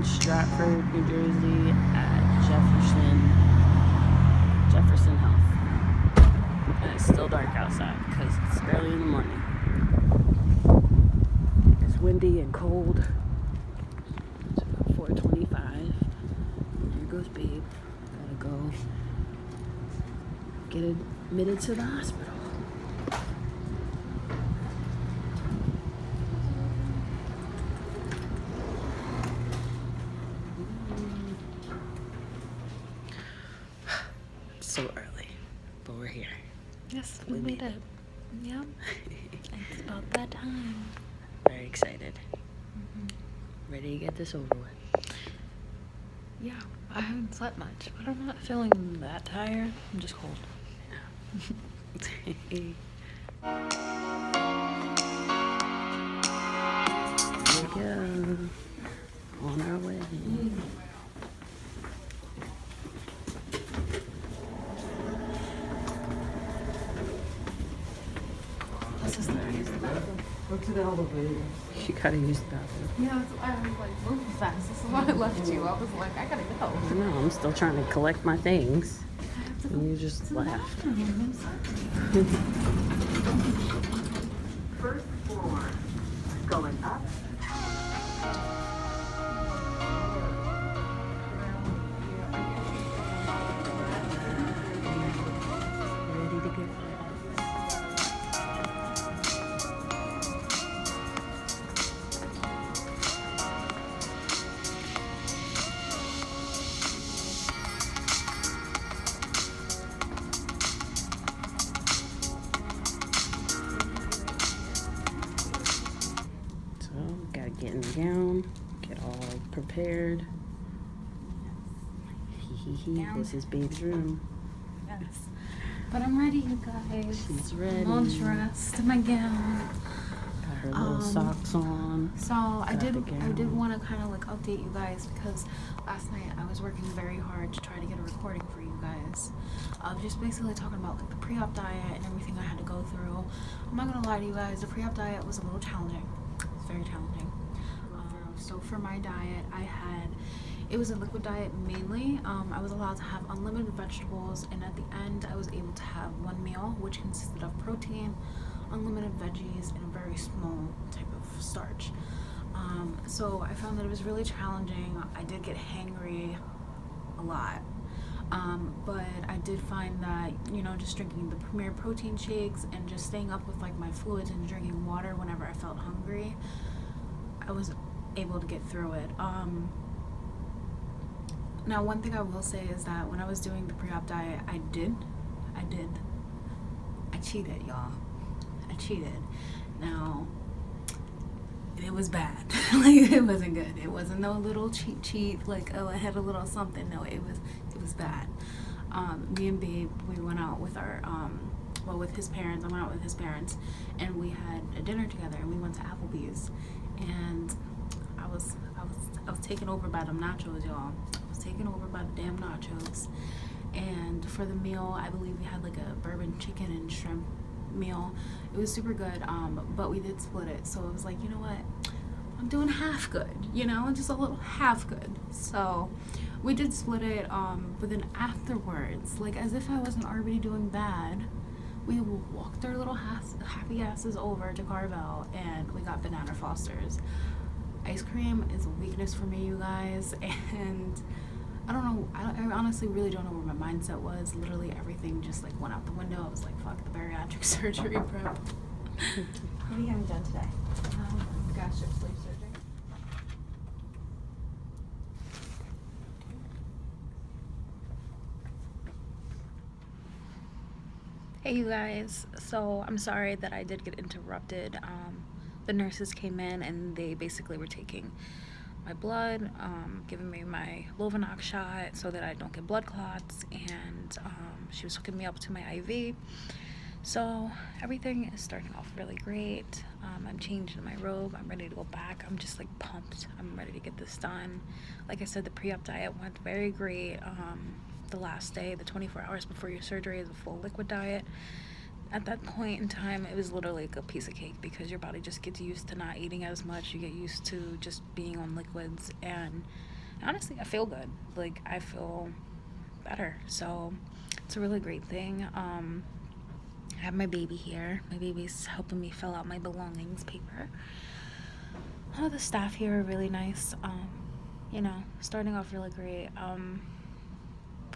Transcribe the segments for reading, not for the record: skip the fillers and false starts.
Stratford, New Jersey at Jefferson Health. And it's still dark outside because it's early in the morning. It's windy and cold. It's about 4:25. Here goes Babe. Gotta go get admitted to the hospital. So early, but we're here. Yes, we made it. Yep. It's about that time. Very excited. Ready to get this over with. Yeah, I haven't slept much, but I'm not feeling that tired. I'm just cold. Yeah. Here we go. On our way. This is the bathroom. Go to the elevator. You gotta use the bathroom. Yeah, I was like, move fast. This is why I left you. I was like, I gotta go. I know, I'm still trying to collect my things. And you just left. First floor. Going up. Ready to go. So, gotta get in the gown, get all prepared. This is Babe's room. Yes. But I'm ready, you guys. She's ready. I'm all dressed in my gown. Got her little socks on. So I Got did the gown. want to kind of like update you guys because last night I was working very hard to try to get a recording for you guys. Just basically talking about like the pre-op diet and everything I had to go through. I'm not gonna lie to you guys, the pre-op diet was a little challenging. It's very challenging. So for my diet, it was a liquid diet mainly. I was allowed to have unlimited vegetables, and at the end I was able to have one meal which consisted of protein, unlimited veggies, and a very small type of starch. So I found that it was really challenging. I did get hangry a lot. But I did find that, just drinking the Premier protein shakes and just staying up with like my fluids and drinking water whenever I felt hungry, I was able to get through it. Now, one thing I will say is that when I was doing the pre-op diet, I cheated, y'all. I cheated. Now, it was bad. Like, it wasn't good. It wasn't no little cheat, like, oh, I had a little something. No, it was bad. Me and Babe, we went out with our, with his parents. I went out with his parents, and we had a dinner together, and we went to Applebee's, and I was taken over by them nachos, y'all. I was taken over by the damn nachos. And for the meal, I believe we had like a bourbon chicken and shrimp meal. It was super good, but we did split it. So it was like, you know what? I'm doing half good, just a little half good. So we did split it, but then afterwards, like as if I wasn't already doing bad, we walked our little happy asses over to Carvel and we got banana Fosters. Ice cream is a weakness for me, you guys, and I don't know, I honestly really don't know where my mindset was. Literally everything just like went out the window. I was like, fuck the bariatric surgery prep. What are you having done today? Gastric Sleeve Surgery. Hey you guys, so I'm sorry that I did get interrupted. The nurses came in and they basically were taking my blood, giving me my Lovenox shot so that I don't get blood clots, and she was hooking me up to my IV. So everything is starting off really great. I'm changing my robe. I'm ready to go back. I'm just like pumped. I'm ready to get this done. Like I said, the pre-op diet went very great. The last day, the 24 hours before your surgery, is a full liquid diet. At that point in time, it was literally like a piece of cake because your body just gets used to not eating as much. You get used to just being on liquids, and honestly, I feel good. Like, I feel better. So it's a really great thing. I have my baby here. My baby's helping me fill out my belongings paper. All the staff here are really nice. You know, starting off really great. I'm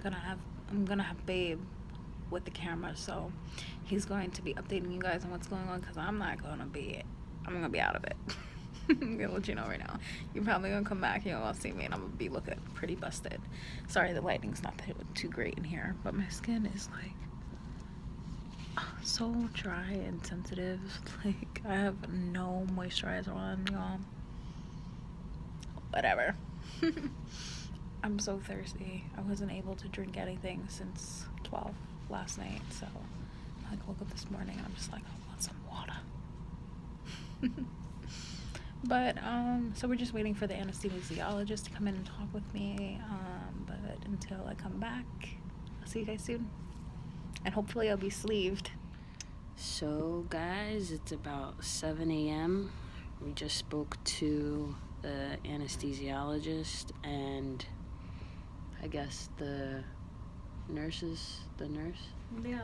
gonna have Babe with the camera, so he's going to be updating you guys on what's going on, because I'm gonna be out of it. I'm gonna let you know right now. You're probably gonna come back, you're gonna see me, and I'm gonna be looking pretty busted. Sorry, the lighting's not too great in here, but my skin is like so dry and sensitive. Like, I have no moisturizer on, y'all. Whatever. I'm so thirsty. I wasn't able to drink anything since 12 last night, so I woke up this morning and I'm just like, I want some water. But so we're just waiting for the anesthesiologist to come in and talk with me. But until I come back, I'll see you guys soon, and hopefully I'll be sleeved. So guys, it's about 7 a.m. We just spoke to the anesthesiologist and I guess the nurse, Yeah,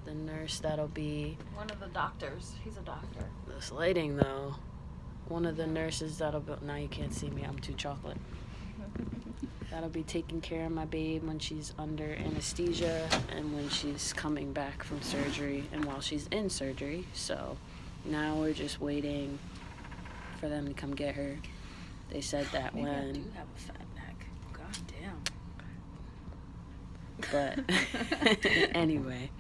the nurse that'll be, one of the doctors. He's a doctor. this lighting though, one of the nurses that'll be, now you can't see me, I'm too chocolate. That'll be taking care of my babe when she's under anesthesia and when she's coming back from surgery and while she's in surgery. So now we're just waiting for them to come get her. They said that Maybe I when... do have a fat neck. God damn. But anyway.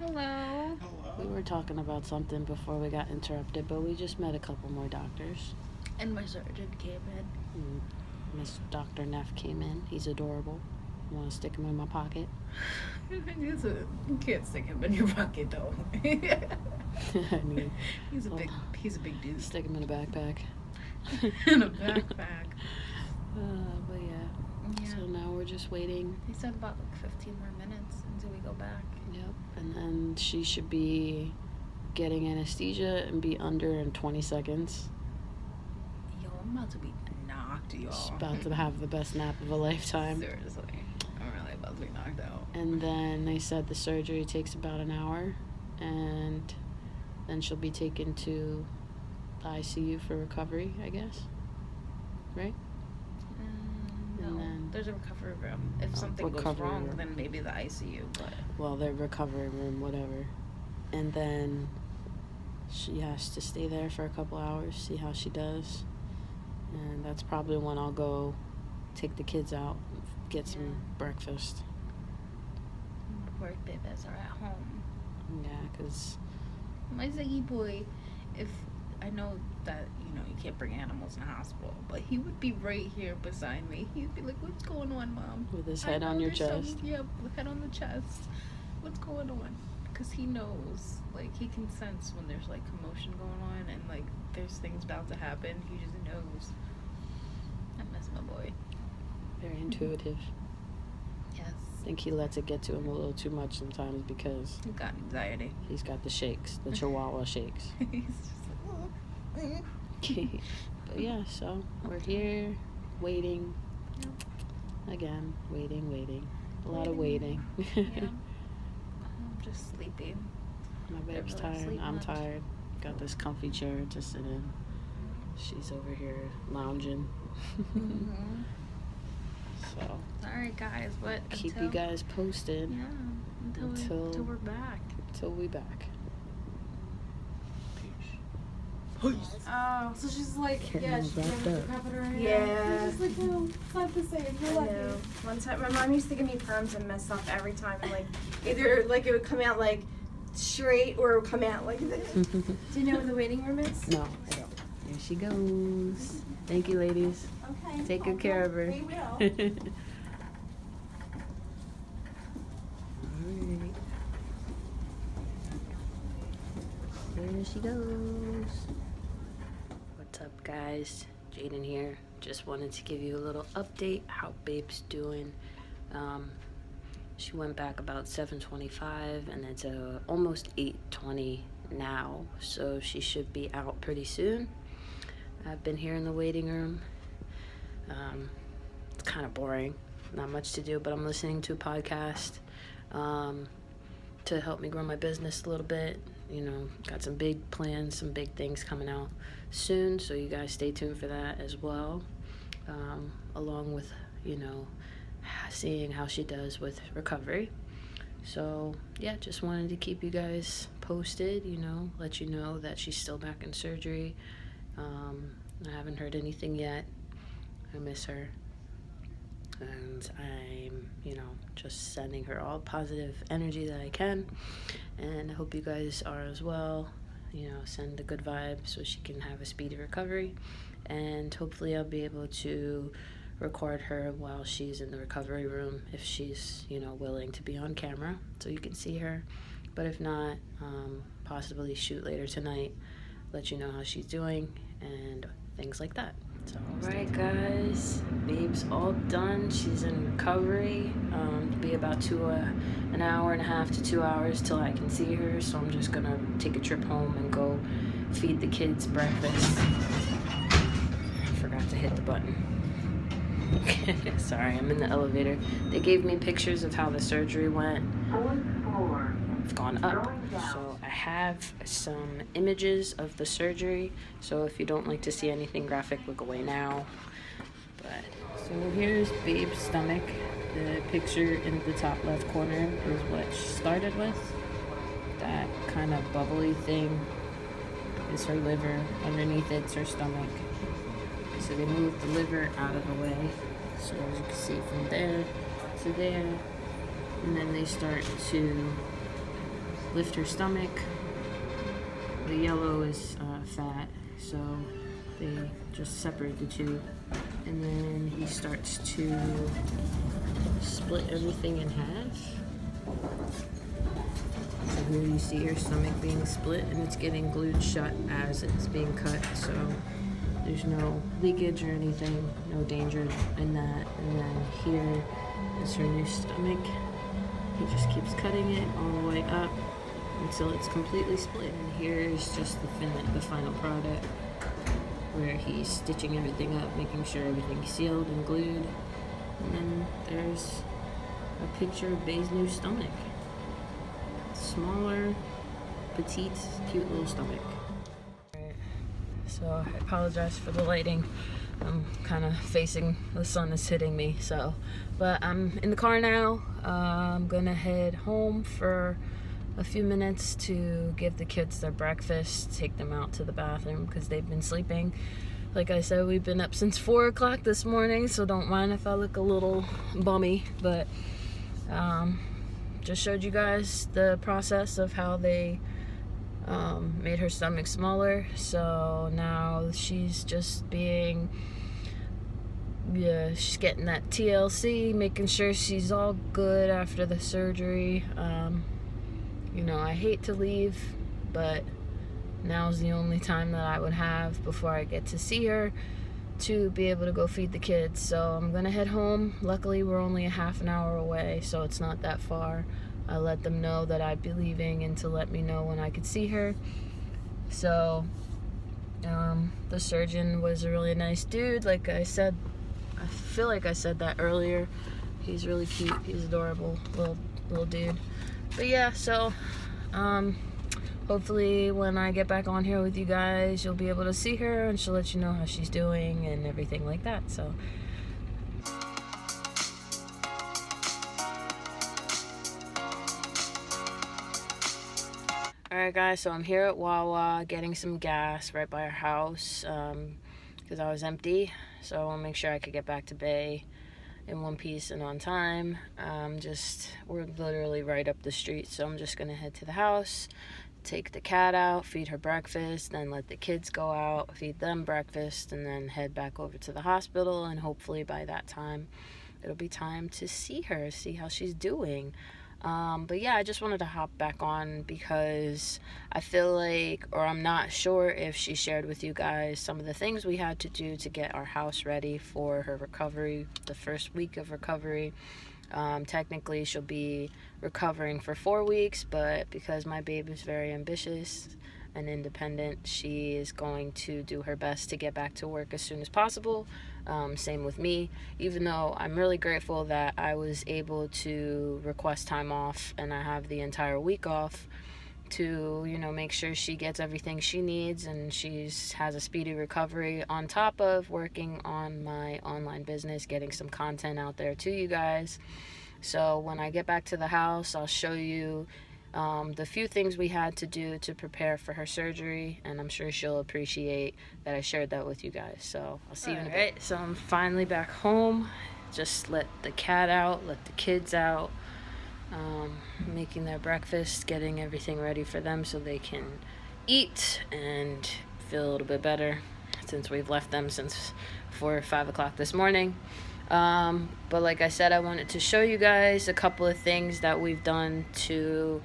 Hello. We were talking about something before we got interrupted, but we just met a couple more doctors. And my surgeon came in. Miss Dr. Neff came in. He's adorable. I want to stick him in my pocket. You can't stick him in your pocket though. I mean, He's a big dude. stick him in a backpack. In a backpack. But yeah. So now we're just waiting. He said about like 15 more minutes until we go back. Yep. And then she should be getting anesthesia and be under in 20 seconds. Yo, I'm about to be knocked, y'all. She's about to have the best nap of a lifetime. Seriously. I'm really about to be knocked out. And then they said the surgery takes about an hour, and then she'll be taken to the ICU for recovery, I guess. Right? No, And then- there's a recovery room. If something goes recovery wrong, room. then maybe the ICU, but... Well, their recovery room, whatever. And then she has to stay there for a couple hours, see how she does. And that's probably when I'll go take the kids out, get some breakfast. Work babies are at home. Yeah, because... My Ziggy boy, if I know that, you know, you can't bring animals in the hospital, but he would be right here beside me. He'd be like, what's going on, Mom? with his I head on know your there's chest. head on the chest. What's going on? Because he knows, like, he can sense when there's, like, commotion going on and, like, there's things about to happen. He just knows. I miss my boy. Very intuitive. Yes. I think he lets it get to him a little too much sometimes because He got anxiety. he's got the shakes, the Chihuahua shakes. He's just like, But yeah, so we're here waiting. Yep. Again, waiting. A lot of waiting. Yeah. I'm just sleepy. My babe's Never tired. sleep I'm much. tired. Got this comfy chair to sit in. She's over here lounging. Mm-hmm. So Alright, guys, but keep until, you guys posted Yeah, until we're back. until we back. Oh, so she's like, yeah, Getting she's wrapped getting up. the catheter in. Yeah. She's just like, no, it's not the same. You're I lucky. know. One time, my mom used to give me perms and mess up every time, and like either like it would come out like straight or it would come out like this. Do you know where the waiting room is? No, I don't. Here she goes. Thank you, ladies. Okay. Take good care of her. We will. Alright. There she goes. What's up, guys? Jaden here. Just wanted to give you a little update how Babe's doing. She went back about 7:25 and it's almost 8:20 now, so she should be out pretty soon. I've been here in the waiting room. it's kind of boring, not much to do, but I'm listening to a podcast to help me grow my business a little bit. You know, got some big plans, some big things coming out soon, so you guys stay tuned for that as well, along with, you know, seeing how she does with recovery. So yeah, just wanted to keep you guys posted, you know, let you know that she's still back in surgery. I haven't heard anything yet. I miss her, and I'm, you know, just sending her all positive energy that I can, and I hope you guys are as well. You know, send the good vibes so she can have a speedy recovery, and hopefully I'll be able to record her while she's in the recovery room, if she's, you know, willing to be on camera so you can see her. But if not, possibly shoot later tonight, let you know how she's doing and things like that. So, alright guys, babe's all done. She's in recovery. It'll be about an hour and a half to 2 hours till I can see her, so I'm just gonna take a trip home and go feed the kids breakfast. I forgot to hit the button. Sorry, I'm in the elevator. They gave me pictures of how the surgery went. It's gone up, so I have some images of the surgery, so if you don't like to see anything graphic, look away now. But so here's babe's stomach. The picture in the top left corner is what she started with. That kind of bubbly thing is her liver. Underneath it's her stomach. So they moved the liver out of the way, so as you can see from there to there, and then they start to lift her stomach. The yellow is fat, so they just separate the two, and then he starts to split everything in half. So here you see her stomach being split, and it's getting glued shut as it's being cut, so there's no leakage or anything, no danger in that. And then here is her new stomach. He just keeps cutting it all the way up until it's completely split. And here is just the final product, where he's stitching everything up, making sure everything's sealed and glued. And then there's a picture of Bae's new stomach. Smaller, petite, cute little stomach. So I apologize for the lighting. I'm kind of facing, the sun is hitting me, so. But I'm in the car now. I'm gonna head home for a few minutes to give the kids their breakfast, take them out to the bathroom because they've been sleeping. Like I said, we've been up since 4 o'clock this morning, so don't mind if I look a little bummy, but just showed you guys the process of how they made her stomach smaller. So now she's just being, she's getting that TLC, making sure she's all good after the surgery. You know, I hate to leave, but now's the only time that I would have before I get to see her to be able to go feed the kids. So I'm gonna head home. Luckily we're only a half an hour away, so it's not that far. I let them know that I'd be leaving and to let me know when I could see her. So the surgeon was a really nice dude. Like I said, I feel like I said that earlier. He's really cute. He's adorable little dude. But yeah, so hopefully when I get back on here with you guys, you'll be able to see her and she'll let you know how she's doing and everything like that. So alright guys, so I'm here at Wawa getting some gas right by our house because I was empty, so I want to make sure I could get back to Bay in one piece and on time. We're literally right up the street, so I'm just gonna head to the house, take the cat out, feed her breakfast, then let the kids go out, feed them breakfast, and then head back over to the hospital, and hopefully by that time it'll be time to see her, see how she's doing. But yeah, I just wanted to hop back on because I feel like, or I'm not sure if she shared with you guys some of the things we had to do to get our house ready for her recovery, the first week of recovery. Technically she'll be recovering for 4 weeks, but because my baby is very ambitious, and independent. She is going to do her best to get back to work as soon as possible. Same with me, even though I'm really grateful that I was able to request time off and I have the entire week off to, you know, make sure she gets everything she needs and has a speedy recovery, on top of working on my online business, getting some content out there to you guys. So when I get back to the house, I'll show you the few things we had to do to prepare for her surgery, and I'm sure she'll appreciate that I shared that with you guys. So I'll see you in a bit. Alright, so I'm finally back home. Just let the cat out, let the kids out. Making their breakfast, getting everything ready for them so they can eat and feel a little bit better, since we've left them since 4 or 5 o'clock this morning. But like I said, I wanted to show you guys a couple of things that we've done to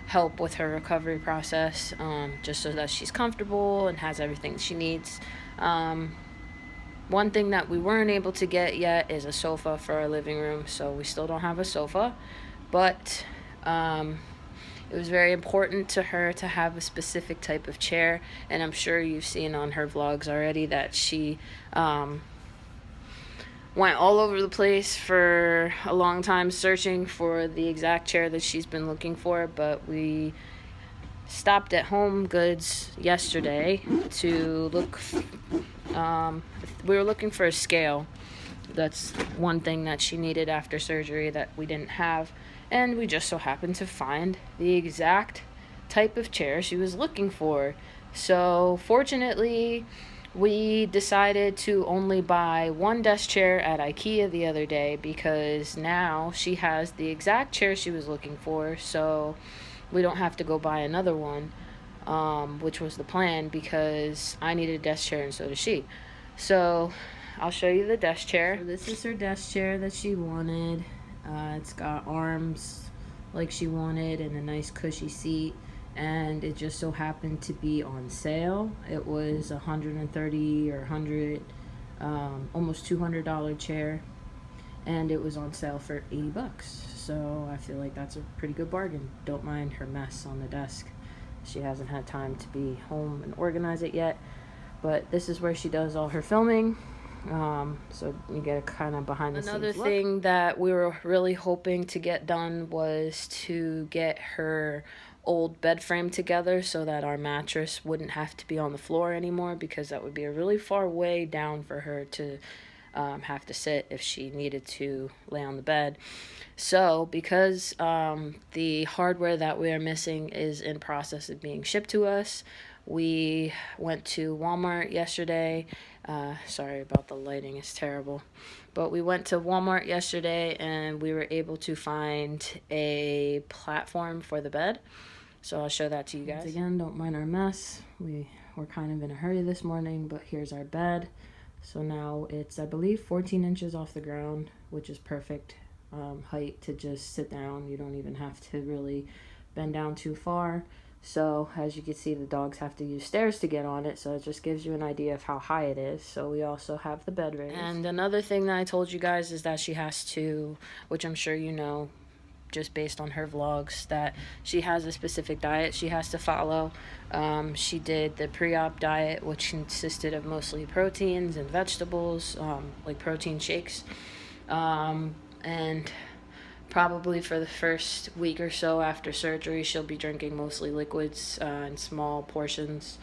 help with her recovery process, just so that she's comfortable and has everything she needs. One thing that we weren't able to get yet is a sofa for our living room, so we still don't have a sofa. But it was very important to her to have a specific type of chair, and I'm sure you've seen on her vlogs already that she went all over the place for a long time searching for the exact chair that she's been looking for. But we stopped at Home Goods yesterday to look. We were looking for a scale. That's one thing that she needed after surgery that we didn't have. And we just so happened to find the exact type of chair she was looking for. So fortunately, we decided to only buy one desk chair at IKEA the other day, because now she has the exact chair she was looking for, so we don't have to go buy another one, which was the plan, because I needed a desk chair and so does she. So I'll show you the desk chair. So this is her desk chair that she wanted. It's got arms like she wanted and a nice cushy seat, and it just so happened to be on sale. It was $130 or $100, almost $200 chair, and it was on sale for $80. So I feel like that's a pretty good bargain. Don't mind her mess on the desk. She hasn't had time to be home and organize it yet, but this is where she does all her filming. So you get a kind of behind the scenes look. Another thing that we were really hoping to get done was to get her old bed frame together so that our mattress wouldn't have to be on the floor anymore, because that would be a really far way down for her to have to sit if she needed to lay on the bed. So because the hardware that we are missing is in process of being shipped to us, we went to Walmart yesterday. Sorry about the lighting, it's terrible. But we went to Walmart yesterday and we were able to find a platform for the bed. So I'll show that to you guys. Once again, don't mind our mess. We were kind of in a hurry this morning, but here's our bed. So now it's, I believe, 14 inches off the ground, which is perfect height to just sit down. You don't even have to really bend down too far. So as you can see, the dogs have to use stairs to get on it, so it just gives you an idea of how high it is. So we also have the bed raised. And another thing that I told you guys is that she has to, which I'm sure you know just based on her vlogs, that she has a specific diet she has to follow. She did the Preop diet, which consisted of mostly proteins and vegetables, like protein shakes. And probably for the first week or so after surgery, she'll be drinking mostly liquids in small portions.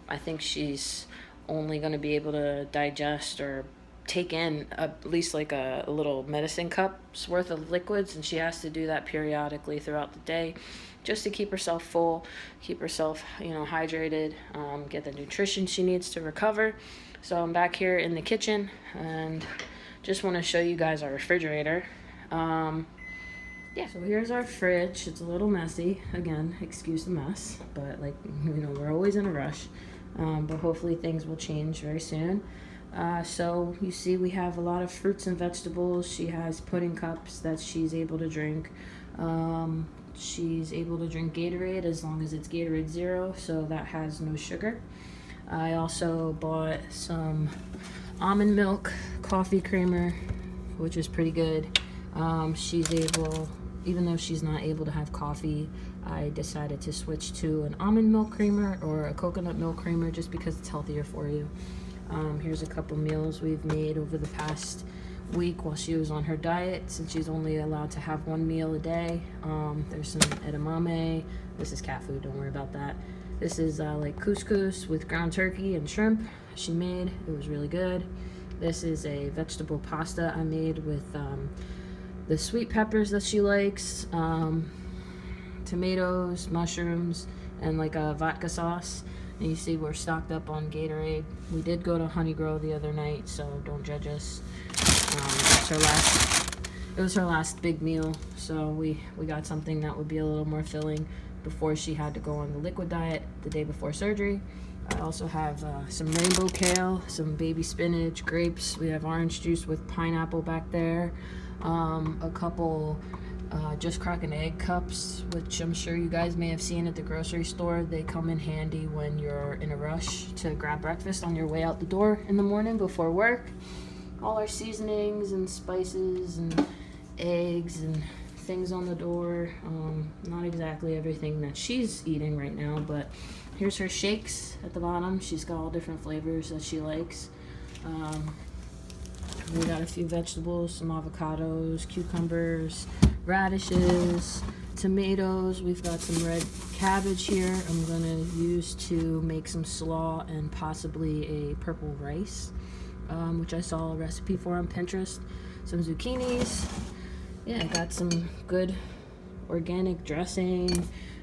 I think she's only going to be able to digest or take in at least like a little medicine cup's worth of liquids, and she has to do that periodically throughout the day just to keep herself full, keep herself, you know, hydrated, get the nutrition she needs to recover. So I'm back here in the kitchen and just want to show you guys our refrigerator. Yeah, so here's our fridge. It's a little messy. Again, excuse the mess, but like, you know, we're always in a rush. But hopefully things will change very soon. So you see we have a lot of fruits and vegetables. She has pudding cups that she's able to drink. She's able to drink Gatorade as long as it's Gatorade Zero, so that has no sugar. I also bought some almond milk coffee creamer, which is pretty good. She's able, even though she's not able to have coffee I decided to switch to an almond milk creamer or a coconut milk creamer just because it's healthier for you. Here's a couple meals we've made over the past week while she was on her diet, since she's only allowed to have 1 meal a day. There's some edamame. This is cat food, don't worry about that. This is like couscous with ground turkey and shrimp she made. It was really good. This is a vegetable pasta I made with the sweet peppers that she likes, tomatoes, mushrooms, and like a vodka sauce. And you see we're stocked up on Gatorade. We did go to Honey Grow the other night, so don't judge us. It was her last big meal, so we got something that would be a little more filling before she had to go on the liquid diet the day before surgery. I also have some rainbow kale, some baby spinach, grapes. We have orange juice with pineapple back there. A couple just crack an egg cups, which I'm sure you guys may have seen at the grocery store. They come in handy when you're in a rush to grab breakfast on your way out the door in the morning before work. All our seasonings and spices and eggs and things on the door. Not exactly everything that she's eating right now, but here's her shakes at the bottom. She's got all different flavors that she likes. We got a few vegetables, some avocados, cucumbers, radishes, tomatoes. We've got some red cabbage here I'm gonna use to make some slaw and possibly a purple rice, which I saw a recipe for on Pinterest. Some zucchinis. Yeah, I got some good organic dressing.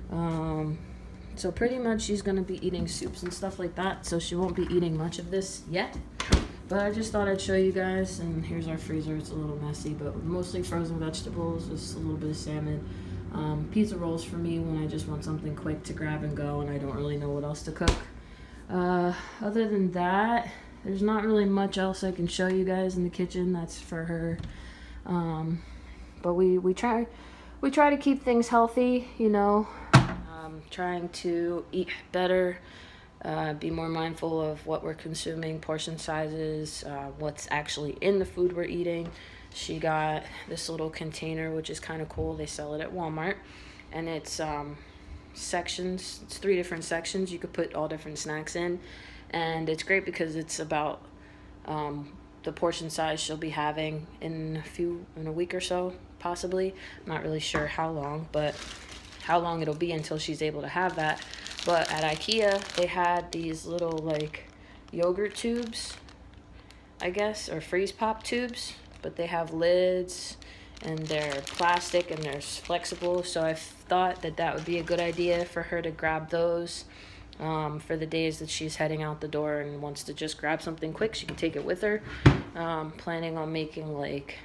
So pretty much she's gonna be eating soups and stuff like that, so she won't be eating much of this yet. But I just thought I'd show you guys, and here's our freezer. It's a little messy, but mostly frozen vegetables, just a little bit of salmon. Pizza rolls for me when I just want something quick to grab and go and I don't really know what else to cook. Other than that, there's not really much else I can show you guys in the kitchen. That's for her. But we try to keep things healthy, you know, trying to eat better, be more mindful of what we're consuming, portion sizes, what's actually in the food we're eating. She got this little container, which is kind of cool. They sell it at Walmart, and it's sections. It's 3 different sections. You could put all different snacks in, and it's great because it's about the portion size she'll be having in a week or so, possibly. I'm not really sure how long, but how long it'll be until she's able to have that. But at IKEA, they had these little like yogurt tubes, I guess, or freeze pop tubes, but they have lids and they're plastic and they're flexible. So I thought that would be a good idea for her to grab those for the days that she's heading out the door and wants to just grab something quick. She can take it with her. Planning on making like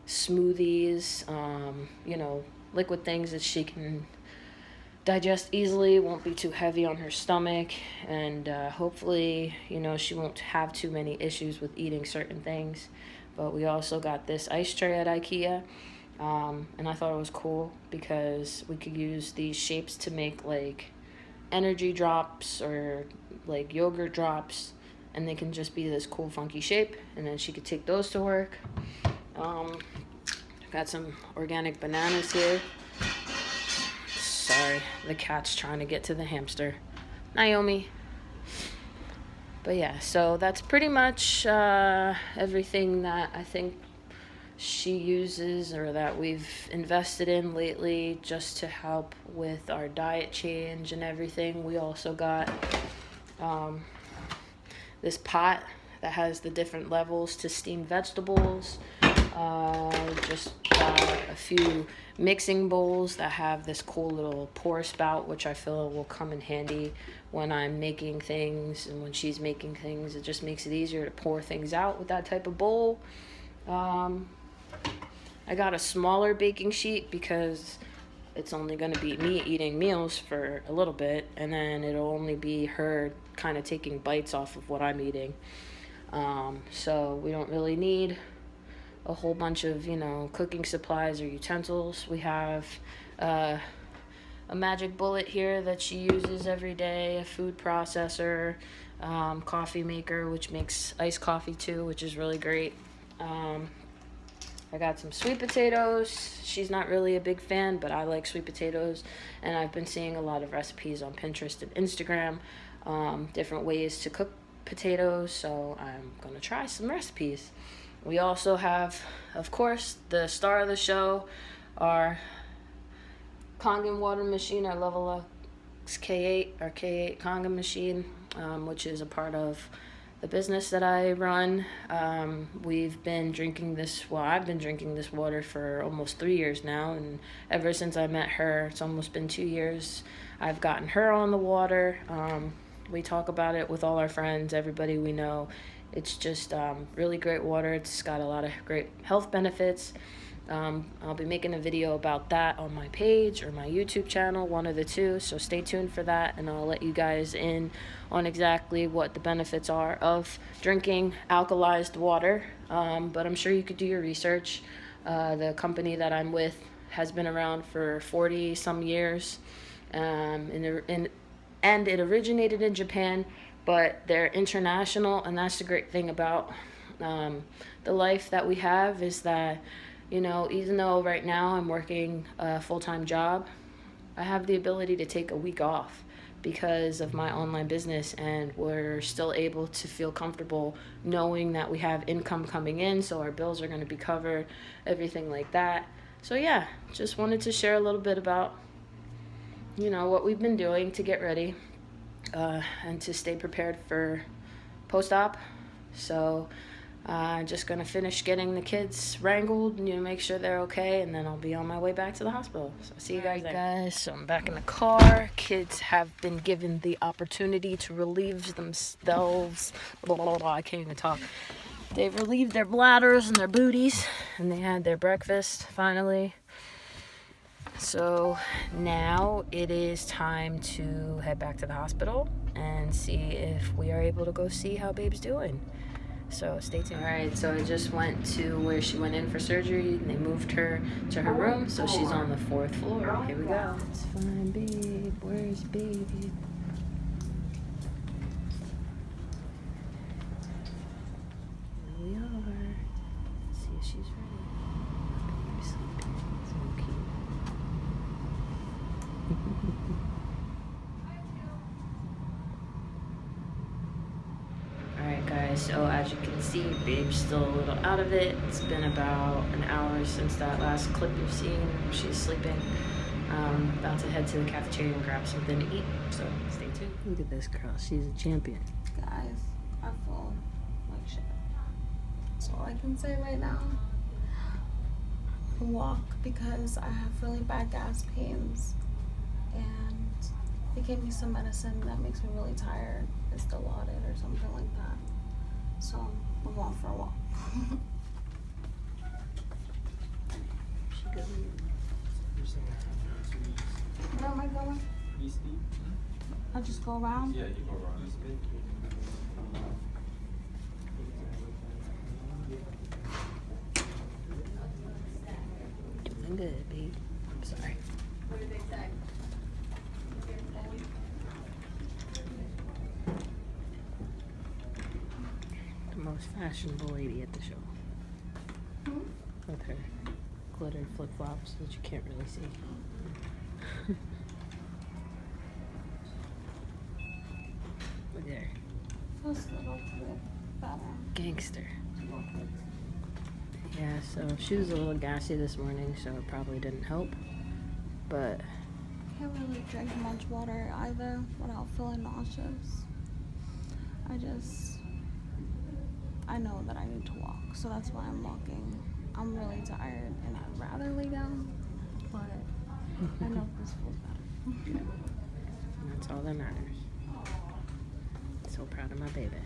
smoothies, you know, liquid things that she can digest easily, won't be too heavy on her stomach, and hopefully, you know, she won't have too many issues with eating certain things. But we also got this ice tray at IKEA, and I thought it was cool because we could use these shapes to make like energy drops or like yogurt drops, and they can just be this cool funky shape, and then she could take those to work. Got some organic bananas here. Sorry, the cat's trying to get to the hamster. Naomi. But yeah, so that's pretty much everything that I think she uses or that we've invested in lately just to help with our diet change and everything. We also got this pot that has the different levels to steam vegetables. Just got a few mixing bowls that have this cool little pour spout, which I feel will come in handy when I'm making things and when she's making things. It just makes it easier to pour things out with that type of bowl. I got a smaller baking sheet because it's only going to be me eating meals for a little bit, and then it'll only be her kind of taking bites off of what I'm eating. So we don't really need a whole bunch of, you know, cooking supplies or utensils. We have a magic bullet here that she uses every day, a food processor, coffee maker, which makes iced coffee too, which is really great. I got some sweet potatoes. She's not really a big fan, but I like sweet potatoes. And I've been seeing a lot of recipes on Pinterest and Instagram, different ways to cook potatoes. So I'm going to try some recipes. We also have, of course, the star of the show, our Kangen water machine, our Level X K8, our K8 Kangen machine, which is a part of the business that I run. We've been drinking this, well, I've been drinking this water for almost 3 years now, and ever since I met her, it's almost been 2 years, I've gotten her on the water. We talk about it with all our friends, everybody we know. It's just really great water. It's got a lot of great health benefits. I'll be making a video about that on my page or my YouTube channel, one of the two, so stay tuned for that, and I'll let you guys in on exactly what the benefits are of drinking alkalized water, but I'm sure you could do your research. The company that I'm with has been around for 40 some years, and it originated in Japan, but they're international, and that's the great thing about the life that we have, is that, you know, even though right now I'm working a full-time job, I have the ability to take a week off because of my online business, and we're still able to feel comfortable knowing that we have income coming in, so our bills are going to be covered, everything like that. So yeah, just wanted to share a little bit about, you know, what we've been doing to get ready and to stay prepared for post-op. So just gonna finish getting the kids wrangled and, you know, make sure they're okay, and then I'll be on my way back to the hospital. So see you guys there. Guys, so I'm back in the car. Kids have been given the opportunity to relieve themselves. I can't even talk. They've relieved their bladders and their booties, and they had their breakfast finally. So now it is time to head back to the hospital and see if we are able to go see how babe's doing. So stay tuned. Alright, so I just went to where she went in for surgery, and they moved her to her room, so she's on the 4th floor. Here we go. It's fine, babe. Where's baby? Here we are. Let's see if she's ready. Baby's sleeping. So cute. Alright guys, so as you can see, babe's still a little out of it. It's been about an hour since that last clip you've seen. She's sleeping. About to head to the cafeteria and grab something to eat, so stay tuned. Look at this girl, she's a champion. Guys, I feel like shit. That's all I can say right now. I walk because I have really bad gas pains, and they gave me some medicine that makes me really tired. It's Dilaudid or something like that. So I'm going for a walk. She good. Where am I going? I'll just go around? Yeah, you go around. Doing good, babe. I'm sorry. What did they say? The most fashionable lady at the show. With her glitter flip-flops that you can't really see. Look at her. Feels a little bit better. Gangster. Yeah, so she was a little gassy this morning, so it probably didn't help. But Can't really drink much water either without feeling nauseous. I know that I need to walk, so that's why I'm walking. I'm really tired and I'd rather lay down, but I know this feels better. that's all that matters. So proud of my baby.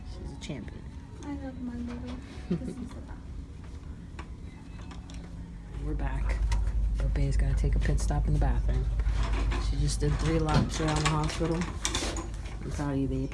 She's a champion. I love my baby. This is the best. We're back. Babe's gotta take a pit stop in the bathroom. She just did 3 laps around the hospital. I'm proud of you, babe.